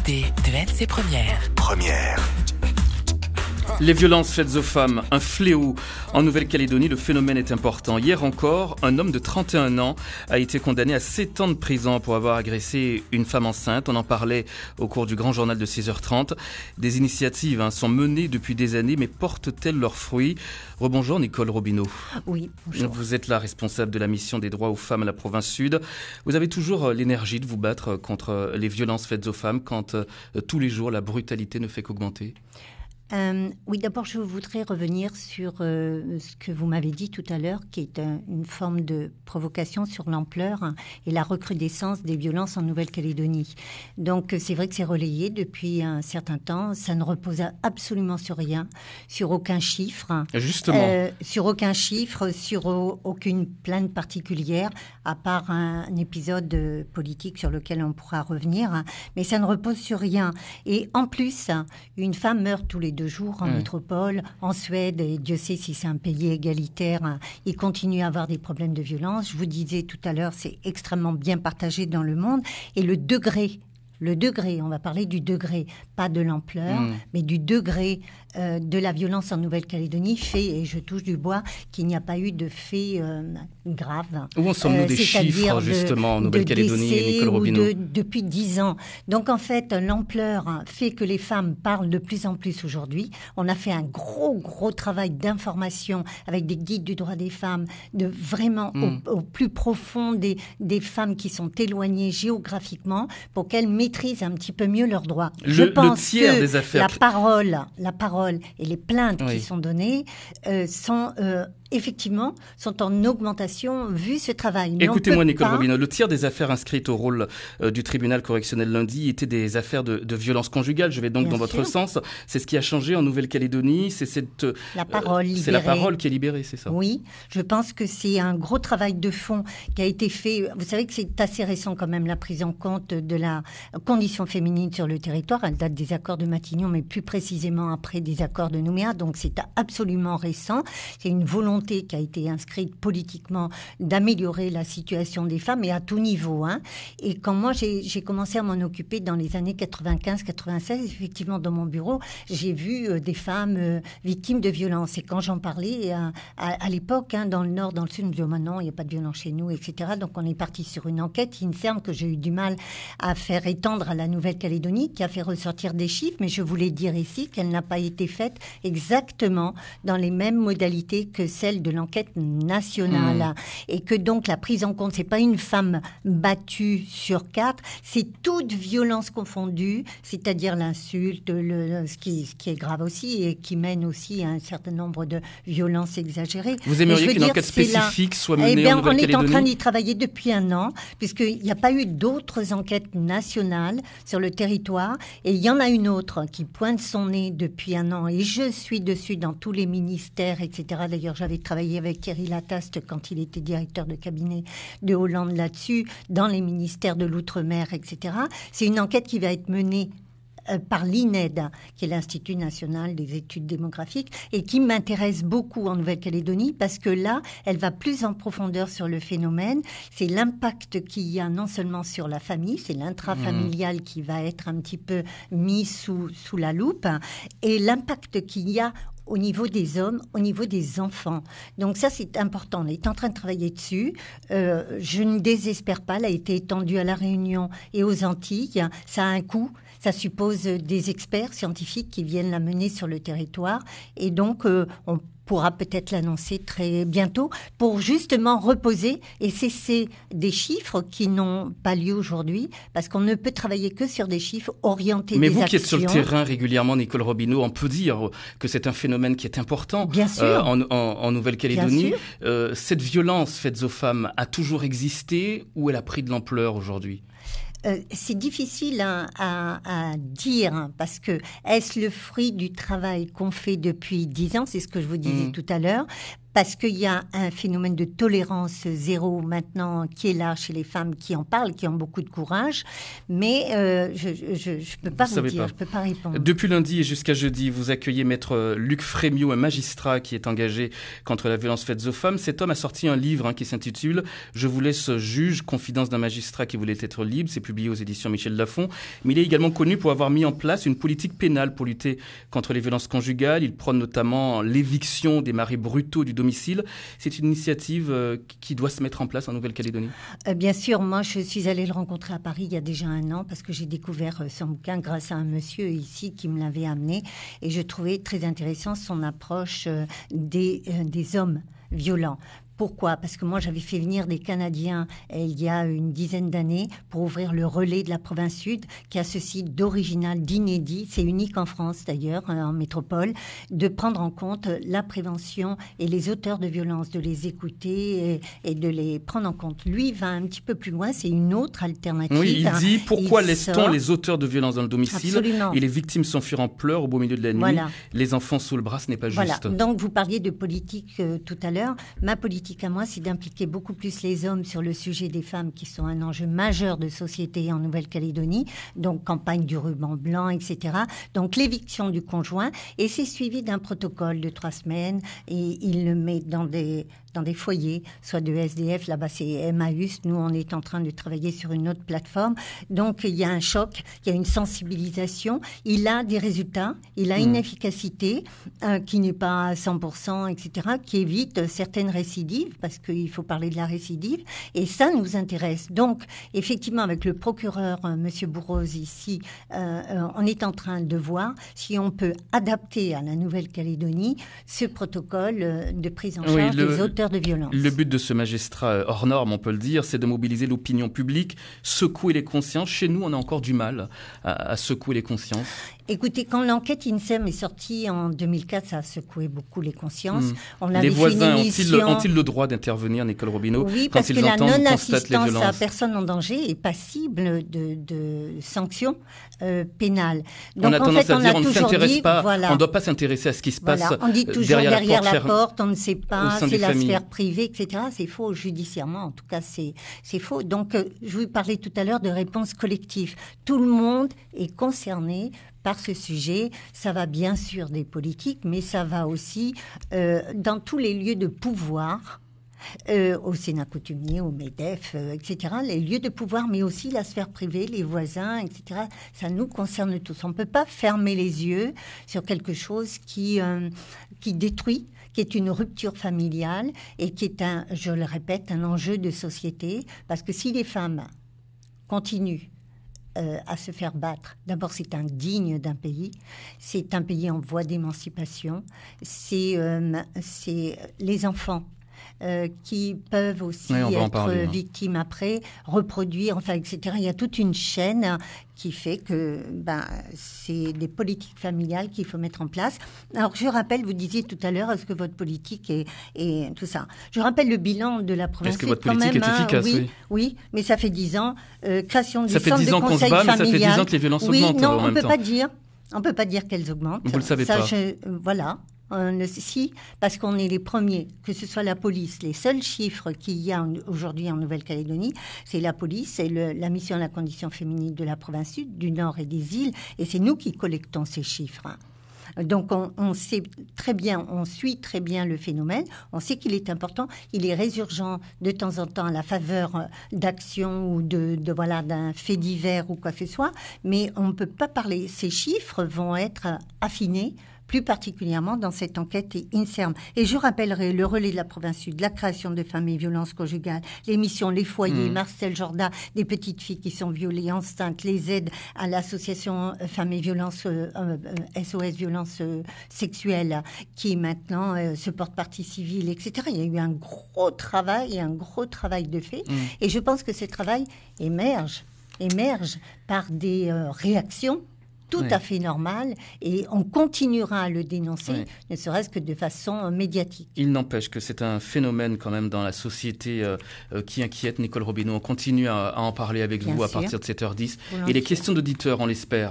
L'actualité de NC Première. Les violences faites aux femmes, un fléau. En Nouvelle-Calédonie, le phénomène est important. Hier encore, un homme de 31 ans a été condamné à 7 ans de prison pour avoir agressé une femme enceinte. On en parlait au cours du grand journal de 6h30. Des initiatives sont menées depuis des années, mais portent-elles leurs fruits ? Rebonjour Nicole Robineau. Oui, bonjour. Vous êtes la responsable de la mission des droits aux femmes à la province sud. Vous avez toujours l'énergie de vous battre contre les violences faites aux femmes quand tous les jours la brutalité ne fait qu'augmenter ? Oui, d'abord, je voudrais revenir sur ce que vous m'avez dit tout à l'heure, qui est une forme de provocation sur l'ampleur et la recrudescence des violences en Nouvelle-Calédonie. Donc, c'est vrai que c'est relayé depuis un certain temps. Ça ne repose absolument sur rien, sur aucun chiffre. Justement. Sur aucun chiffre, sur aucune plainte particulière, à part un épisode politique sur lequel on pourra revenir. Mais ça ne repose sur rien. Et en plus, une femme meurt tous les 2 jours en métropole, en Suède, et Dieu sait si c'est un pays égalitaire, il continue à avoir des problèmes de violence. Je vous disais tout à l'heure, c'est extrêmement bien partagé dans le monde. Et le degré, on va parler du degré, pas de l'ampleur, mais du degré de la violence en Nouvelle-Calédonie fait, et je touche du bois, qu'il n'y a pas eu de faits graves. Où en sommes-nous des chiffres, justement, en Nouvelle-Calédonie, Nicole Robineau ? Depuis 10 ans. Donc, en fait, l'ampleur fait que les femmes parlent de plus en plus aujourd'hui. On a fait un gros travail d'information avec des guides du droit des femmes, de vraiment au plus profond des femmes qui sont éloignées géographiquement pour qu'elles maîtrisent un petit peu mieux leurs droits. Je pense le tiers que des affaires... la parole et les plaintes qui sont données sont en augmentation vu ce travail. Mais écoutez-moi Nicole Robineau, le tiers des affaires inscrites au rôle du tribunal correctionnel lundi étaient des affaires de violence conjugale. Je vais donc dans votre sens. C'est ce qui a changé en Nouvelle-Calédonie. C'est la parole libérée. C'est la parole qui est libérée, c'est ça ? Oui, je pense que c'est un gros travail de fond qui a été fait. Vous savez que c'est assez récent quand même, la prise en compte de la condition féminine sur le territoire. Elle date des accords de Matignon, mais plus précisément après des accords de Nouméa. Donc c'est absolument récent. C'est une volonté qui a été inscrite politiquement d'améliorer la situation des femmes et à tout niveau. Et quand moi j'ai commencé à m'en occuper dans les années 95-96, effectivement dans mon bureau, j'ai vu des femmes victimes de violences. Et quand j'en parlais à l'époque, dans le nord, dans le sud, on me disait non, il n'y a pas de violence chez nous, etc. Donc on est parti sur une enquête INSERM que j'ai eu du mal à faire étendre à la Nouvelle-Calédonie, qui a fait ressortir des chiffres, mais je voulais dire ici qu'elle n'a pas été faite exactement dans les mêmes modalités que celle de l'enquête nationale. Et que donc la prise en compte, c'est pas une femme battue sur 4, c'est toute violence confondue, c'est-à-dire l'insulte, ce qui est grave aussi et qui mène aussi à un certain nombre de violences exagérées. Vous aimeriez qu'une enquête spécifique soit menée en Nouvelle-Calédonie ? On est en train d'y travailler depuis 1 an, puisqu'il n'y a pas eu d'autres enquêtes nationales sur le territoire, et il y en a une autre qui pointe son nez depuis 1 an, et je suis dessus dans tous les ministères, etc. D'ailleurs, j'avais travaillé avec Thierry Lataste quand il était directeur de cabinet de Hollande là-dessus, dans les ministères de l'Outre-mer, etc. C'est une enquête qui va être menée par l'INED, qui est l'Institut national des études démographiques, et qui m'intéresse beaucoup en Nouvelle-Calédonie, parce que là, elle va plus en profondeur sur le phénomène. C'est l'impact qu'il y a non seulement sur la famille, c'est l'intrafamilial qui va être un petit peu mis sous la loupe, et l'impact qu'il y a au niveau des hommes, au niveau des enfants. Donc ça, c'est important. On est en train de travailler dessus. Je ne désespère pas. Elle a été étendue à La Réunion et aux Antilles. Ça a un coût. Ça suppose des experts scientifiques qui viennent la mener sur le territoire. Et donc, on pourra peut-être l'annoncer très bientôt pour justement reposer et cesser des chiffres qui n'ont pas lieu aujourd'hui, parce qu'on ne peut travailler que sur des chiffres orientés des actions. Mais vous qui êtes sur le terrain régulièrement, Nicole Robineau, on peut dire que c'est un phénomène qui est important en Nouvelle-Calédonie. Cette violence faite aux femmes a toujours existé ou elle a pris de l'ampleur aujourd'hui ? C'est difficile à dire, parce que est-ce le fruit du travail qu'on fait depuis 10 ans, c'est ce que je vous disais tout à l'heure. parce qu'il y a un phénomène de tolérance zéro maintenant qui est là chez les femmes qui en parlent, qui ont beaucoup de courage, mais je peux pas vous dire, je peux pas répondre. Depuis lundi et jusqu'à jeudi, vous accueillez maître Luc Frémiot, un magistrat qui est engagé contre la violence faite aux femmes. Cet homme a sorti un livre qui s'intitule « Je vous laisse juge, confidence d'un magistrat qui voulait être libre ». C'est publié aux éditions Michel Lafon. Mais il est également connu pour avoir mis en place une politique pénale pour lutter contre les violences conjugales. Il prône notamment l'éviction des maris brutaux du domicile. C'est une initiative qui doit se mettre en place en Nouvelle-Calédonie. Bien sûr, moi je suis allée le rencontrer à Paris il y a déjà 1 an parce que j'ai découvert son bouquin grâce à un monsieur ici qui me l'avait amené et je trouvais très intéressant son approche des hommes violents. Pourquoi ? Parce que moi, j'avais fait venir des Canadiens il y a une dizaine d'années pour ouvrir le relais de la province sud, qui a ceci d'original, d'inédit, c'est unique en France d'ailleurs, en métropole, de prendre en compte la prévention et les auteurs de violence, de les écouter et de les prendre en compte. Lui va un petit peu plus loin, c'est une autre alternative. Oui, il dit pourquoi laisse-t-on les auteurs de violence dans le domicile ? Absolument. Et les victimes s'enfuir en pleurs au beau milieu de la nuit. Voilà. Les enfants sous le bras, ce n'est pas juste. Donc vous parliez de politique tout à l'heure. Ma politique à moi, c'est d'impliquer beaucoup plus les hommes sur le sujet des femmes qui sont un enjeu majeur de société en Nouvelle-Calédonie. Donc, campagne du ruban blanc, etc. Donc, l'éviction du conjoint. Et c'est suivi d'un protocole de 3 semaines. Et il le met dans des foyers, soit de SDF, là-bas c'est Emmaüs. Nous, on est en train de travailler sur une autre plateforme. Donc, il y a un choc, il y a une sensibilisation. Il a des résultats, il a une efficacité qui n'est pas à 100%, etc., qui évite certaines récidives, parce qu'il faut parler de la récidive. Et ça nous intéresse. Donc, effectivement, avec le procureur, Monsieur Bourroz, ici, on est en train de voir si on peut adapter à la Nouvelle-Calédonie ce protocole de prise en charge des auteurs de violence. Le but de ce magistrat hors norme, on peut le dire, c'est de mobiliser l'opinion publique, secouer les consciences. Chez nous, on a encore du mal à secouer les consciences. Écoutez, quand l'enquête INSERM est sortie en 2004, ça a secoué beaucoup les consciences. On avait les voisins fait une ont-ils le droit d'intervenir, Nicole Robineau, oui, quand parce ils que la entendent, constatent les non-assistance violences? à personne en danger est passible de sanctions pénales. Donc, on a tendance à dire on ne s'intéresse pas, voilà, on ne doit pas s'intéresser à ce qui se passe on dit toujours derrière la porte, on ne sait pas, c'est la sphère privée, etc. C'est faux, judiciairement, en tout cas, c'est faux. Donc, je vous parlais tout à l'heure de réponse collective. Tout le monde est concerné par ce sujet. Ça va bien sûr des politiques, mais ça va aussi dans tous les lieux de pouvoir, au Sénat coutumier, au MEDEF, etc., les lieux de pouvoir, mais aussi la sphère privée, les voisins, etc. Ça nous concerne tous. On ne peut pas fermer les yeux sur quelque chose qui détruit, qui est une rupture familiale et qui est, je le répète, un enjeu de société. Parce que si les femmes continuent à se faire battre. D'abord, c'est indigne d'un pays. C'est un pays en voie d'émancipation. C'est les enfants qui peuvent aussi être victimes après, reproduire, enfin, etc. Il y a toute une chaîne qui fait que c'est des politiques familiales qu'il faut mettre en place. Alors, je rappelle, vous disiez tout à l'heure, est-ce que votre politique est tout ça. Je rappelle le bilan de la province. Est-ce que votre politique est efficace? Oui, mais ça fait 10 ans. Création du centre de conseil familial. Ça fait 10 ans qu'on se bat, mais ça fait 10 ans que les violences augmentent en même temps. On ne peut pas dire qu'elles augmentent. Vous le savez pas. Voilà. Si, parce qu'on est les premiers, que ce soit la police, les seuls chiffres qu'il y a aujourd'hui en Nouvelle-Calédonie, c'est la police, c'est la mission à la condition féminine de la province sud, du Nord et des îles, et c'est nous qui collectons ces chiffres. Donc on sait très bien, on suit très bien le phénomène, on sait qu'il est important, il est résurgent de temps en temps à la faveur d'actions ou d'un fait divers ou quoi que ce soit, mais on ne peut pas parler, ces chiffres vont être affinés, plus particulièrement dans cette enquête INSERM. Et je rappellerai le relais de la province sud, la création de femmes et violences conjugales, l'émission Les Foyers, Marcel Jorda, des petites filles qui sont violées enceintes, les aides à l'association Femmes et Violences, SOS Violences Sexuelles, qui maintenant se porte partie civile, etc. Il y a eu un gros travail de fait. Et je pense que ce travail émerge par des réactions tout à fait normal, et on continuera à le dénoncer, ne serait-ce que de façon médiatique. Il n'empêche que c'est un phénomène quand même dans la société qui inquiète. Nicole Robineau, on continue à en parler avec vous à partir de 7h10. Et les questions d'auditeurs, on l'espère,